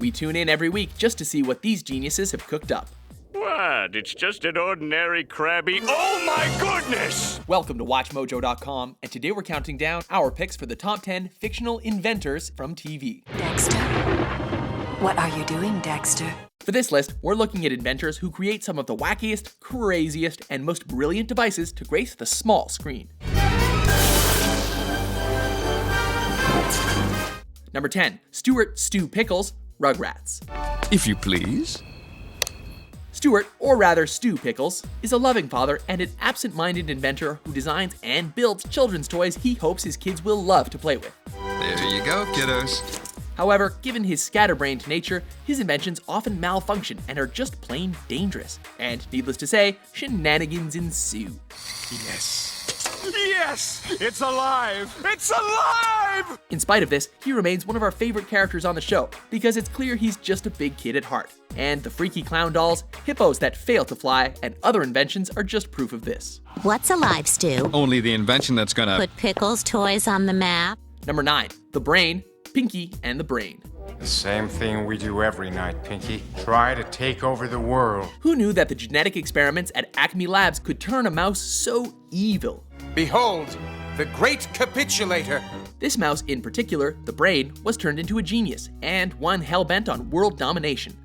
We tune in every week just to see what these geniuses have cooked up. What? It's just an ordinary crabby. Oh my goodness! Welcome to WatchMojo.com, and today we're counting down our picks for the top 10 fictional inventors from TV. Dexter? What are you doing, Dexter? For this list, we're looking at inventors who create some of the wackiest, craziest, and most brilliant devices to grace the small screen. Number 10, Stuart Stu Pickles, Rugrats. If you please. Stuart, or rather Stu Pickles, is a loving father and an absent-minded inventor who designs and builds children's toys he hopes his kids will love to play with. There you go, kiddos. However, given his scatterbrained nature, his inventions often malfunction and are just plain dangerous. And needless to say, shenanigans ensue. Yes. Yes! It's alive! It's alive! In spite of this, he remains one of our favorite characters on the show, because it's clear he's just a big kid at heart. And the freaky clown dolls, hippos that fail to fly, and other inventions are just proof of this. What's alive, Stu? Only the invention that's gonna Put Pickles' toys on the map? Number 9, the Brain, Pinky and the Brain. The same thing we do every night, Pinky. Try to take over the world. Who knew that the genetic experiments at Acme Labs could turn a mouse so evil? Behold, the great capitulator. This mouse in particular, the Brain, was turned into a genius, and one hell-bent on world domination.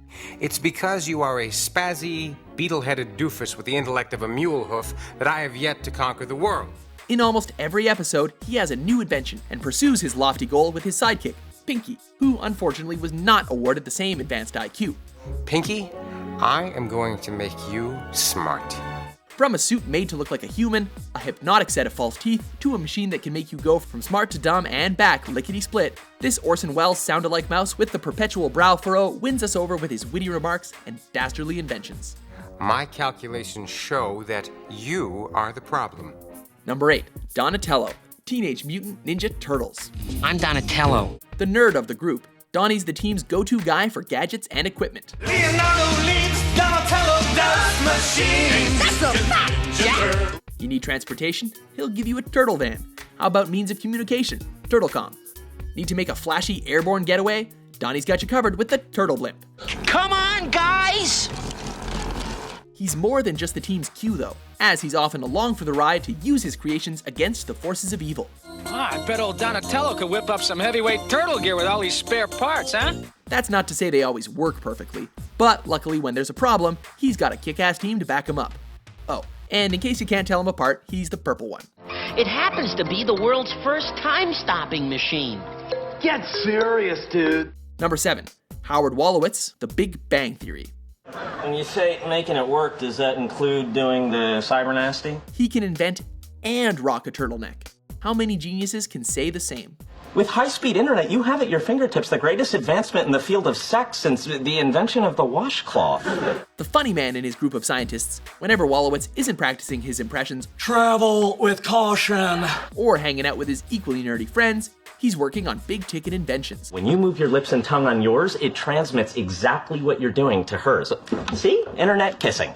It's because you are a spazzy, beetle-headed doofus with the intellect of a mule hoof that I have yet to conquer the world. In almost every episode, he has a new invention and pursues his lofty goal with his sidekick, Pinky, who unfortunately was not awarded the same advanced IQ. Pinky, I am going to make you smart. From a suit made to look like a human, a hypnotic set of false teeth, to a machine that can make you go from smart to dumb and back lickety-split, this Orson Welles sound-alike mouse with the perpetual brow furrow wins us over with his witty remarks and dastardly inventions. My calculations show that you are the problem. Number 8, Donatello, Teenage Mutant Ninja Turtles. I'm Donatello. The nerd of the group, Donnie's the team's go-to guy for gadgets and equipment. Leonardo leads, Donatello does machines. That's a fact, Jack! You need transportation? He'll give you a turtle van. How about means of communication? TurtleCom. Need to make a flashy airborne getaway? Donnie's got you covered with the Turtle Blimp. Come on, guys! He's more than just the team's cue though, as he's often along for the ride to use his creations against the forces of evil. I bet old Donatello could whip up some heavyweight turtle gear with all these spare parts, huh? That's not to say they always work perfectly, but luckily when there's a problem, he's got a kick-ass team to back him up. Oh, and in case you can't tell him apart, he's the purple one. It happens to be the world's first time-stopping machine. Get serious, dude. Number 7, Howard Wolowitz, The Big Bang Theory. When you say making it work, does that include doing the cybernasty? He can invent and rock a turtleneck. How many geniuses can say the same? With high-speed internet, you have at your fingertips the greatest advancement in the field of sex since the invention of the washcloth. The funny man in his group of scientists, whenever Wolowitz isn't practicing his impressions, Travel with caution. or hanging out with his equally nerdy friends, he's working on big-ticket inventions. When you move your lips and tongue on yours, it transmits exactly what you're doing to hers. See? Internet kissing.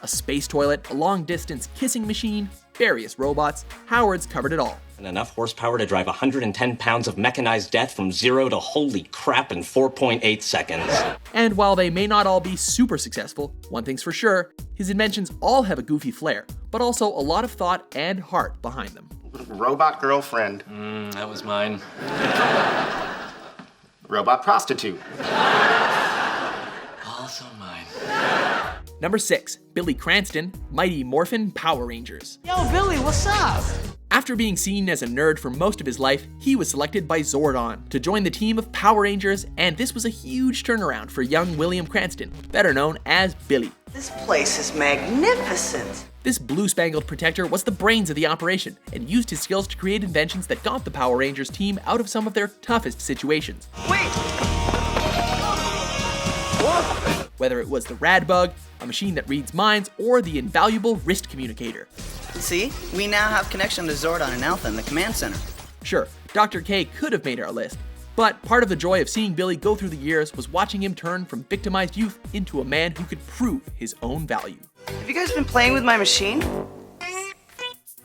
A space toilet, a long-distance kissing machine, various robots, Howard's covered it all. And enough horsepower to drive 110 pounds of mechanized death from 0 to holy crap in 4.8 seconds. And while they may not all be super successful, one thing's for sure, his inventions all have a goofy flair, but also a lot of thought and heart behind them. Robot girlfriend. That was mine. Robot prostitute. Also mine. Number 6, Billy Cranston, Mighty Morphin Power Rangers. Yo, Billy, what's up? After being seen as a nerd for most of his life, he was selected by Zordon to join the team of Power Rangers, and this was a huge turnaround for young William Cranston, better known as Billy. This place is magnificent. This blue-spangled protector was the brains of the operation, and used his skills to create inventions that got the Power Rangers team out of some of their toughest situations. Wait! Whether it was the Rad Bug, a machine that reads minds, or the invaluable wrist communicator. See, we now have connection to Zordon and Alpha in the command center. Sure, Dr. K could have made our list, but part of the joy of seeing Billy go through the years was watching him turn from victimized youth into a man who could prove his own value. Have you guys been playing with my machine?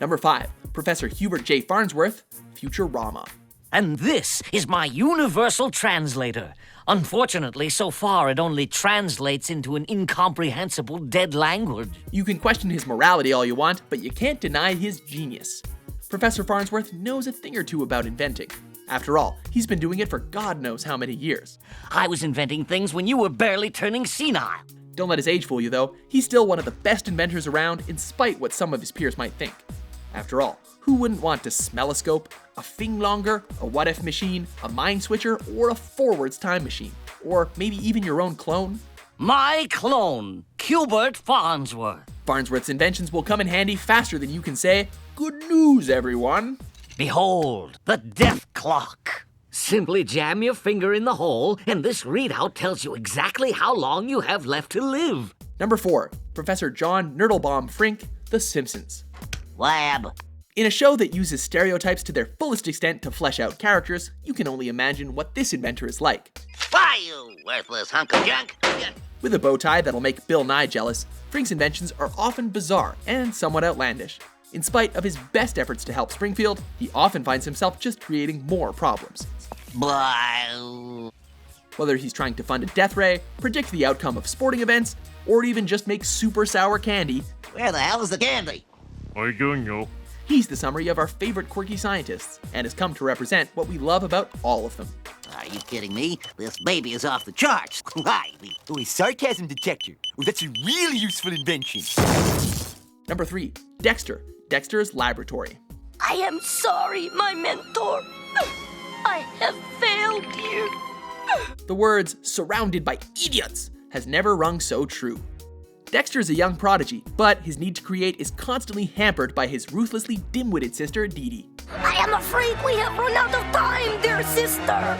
Number 5, Professor Hubert J. Farnsworth, Futurama. And this is my universal translator. Unfortunately, so far it only translates into an incomprehensible dead language. You can question his morality all you want, but you can't deny his genius. Professor Farnsworth knows a thing or two about inventing. After all, he's been doing it for God knows how many years. I was inventing things when you were barely turning senile. Don't let his age fool you though, he's still one of the best inventors around in spite what some of his peers might think. After all, who wouldn't want a smelloscope, a finglonger, a what-if machine, a mind switcher, or a forwards time machine? Or maybe even your own clone? My clone, Cubert Farnsworth. Farnsworth's inventions will come in handy faster than you can say, "Good news, everyone." Behold, the death clock. Simply jam your finger in the hole, and this readout tells you exactly how long you have left to live. Number 4, Professor John Nerdelbaum Frihk, The Simpsons. Lab. In a show that uses stereotypes to their fullest extent to flesh out characters, you can only imagine what this inventor is like. Why, you worthless hunk of junk? With a bow tie that'll make Bill Nye jealous, Frink's inventions are often bizarre and somewhat outlandish. In spite of his best efforts to help Springfield, he often finds himself just creating more problems. Blah. Whether he's trying to fund a death ray, predict the outcome of sporting events, or even just make super sour candy. Where the hell is the candy? I don't know. He's the summary of our favorite quirky scientists, and has come to represent what we love about all of them. Are you kidding me? This baby is off the charts. Why? Oh, a sarcasm detector. Oh, that's a really useful invention. Number 3, Dexter, Dexter's Laboratory. I am sorry, my mentor. I have failed you. The words, "surrounded by idiots," has never rung so true. Dexter is a young prodigy, but his need to create is constantly hampered by his ruthlessly dim-witted sister, Dee Dee. I am afraid we have run out of time, dear sister.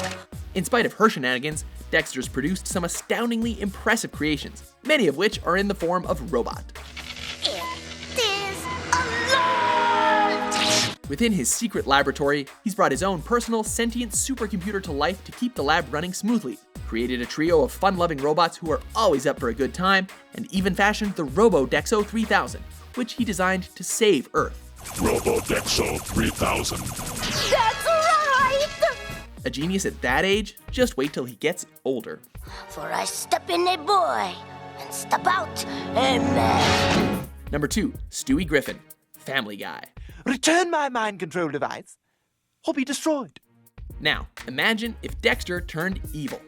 In spite of her shenanigans, Dexter's produced some astoundingly impressive creations, many of which are in the form of robot. It is alive! Within his secret laboratory, he's brought his own personal sentient supercomputer to life to keep the lab running smoothly, created a trio of fun-loving robots who are always up for a good time, and even fashioned the RoboDexo 3000, which he designed to save Earth. RoboDexo 3000. That's right! A genius at that age? Just wait till he gets older. For I step in a boy, and step out a man. Number 2, Stewie Griffin, Family Guy. Return my mind control device, or be destroyed. Now, imagine if Dexter turned evil.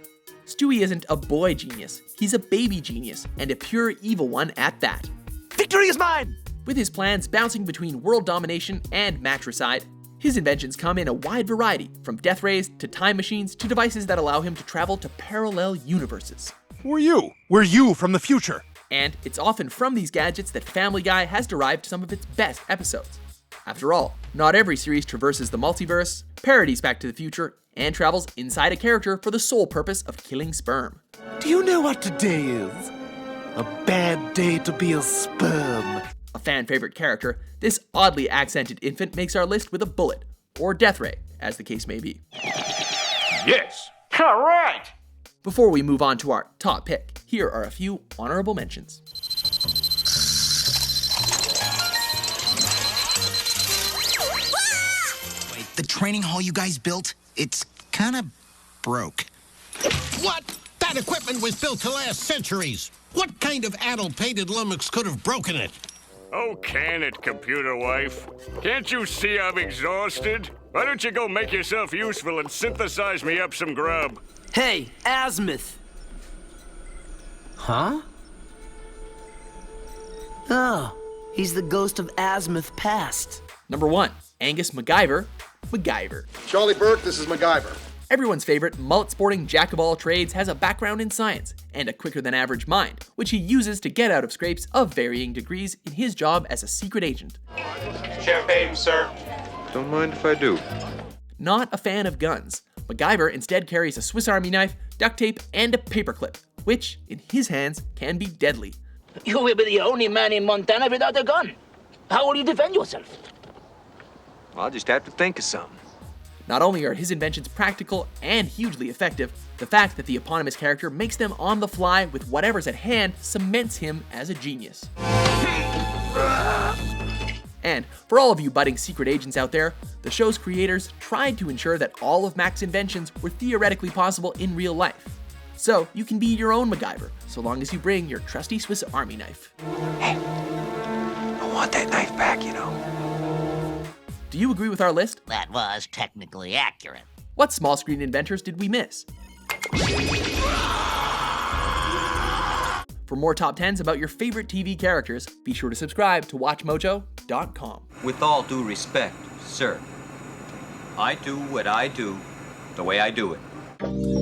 Stewie isn't a boy genius, he's a baby genius, and a pure evil one at that. Victory is mine! With his plans bouncing between world domination and matricide, his inventions come in a wide variety, from death rays to time machines to devices that allow him to travel to parallel universes. Who are you? We're you from the future. And it's often from these gadgets that Family Guy has derived some of its best episodes. After all, not every series traverses the multiverse, parodies Back to the Future, and travels inside a character for the sole purpose of killing sperm. Do you know what today is? A bad day to be a sperm. A fan-favorite character, this oddly accented infant makes our list with a bullet, or death ray, as the case may be. Yes, correct! Before we move on to our top pick, here are a few honorable mentions. The training hall you guys built, it's kind of broke. What? That equipment was built to last centuries. What kind of addle-pated lummox could have broken it? Oh, can it, computer wife? Can't you see I'm exhausted? Why don't you go make yourself useful and synthesize me up some grub? Hey, Azimuth. Huh? Oh, he's the ghost of Azimuth past. Number 1, Angus MacGyver, MacGyver. Charlie Burke, this is MacGyver. Everyone's favorite mullet-sporting jack-of-all-trades has a background in science and a quicker-than-average mind, which he uses to get out of scrapes of varying degrees in his job as a secret agent. Champagne, sir. Don't mind if I do. Not a fan of guns, MacGyver instead carries a Swiss Army knife, duct tape, and a paperclip, which, in his hands, can be deadly. You will be the only man in Montana without a gun. How will you defend yourself? I'll just have to think of something. Not only are his inventions practical and hugely effective, the fact that the eponymous character makes them on the fly with whatever's at hand cements him as a genius. And for all of you budding secret agents out there, the show's creators tried to ensure that all of Mac's inventions were theoretically possible in real life. So you can be your own MacGyver, so long as you bring your trusty Swiss Army knife. Hey, I want that knife back, you know. Do you agree with our list? That was technically accurate. What small screen inventors did we miss? For more top 10s about your favorite TV characters, be sure to subscribe to WatchMojo.com. With all due respect, sir, I do what I do the way I do it.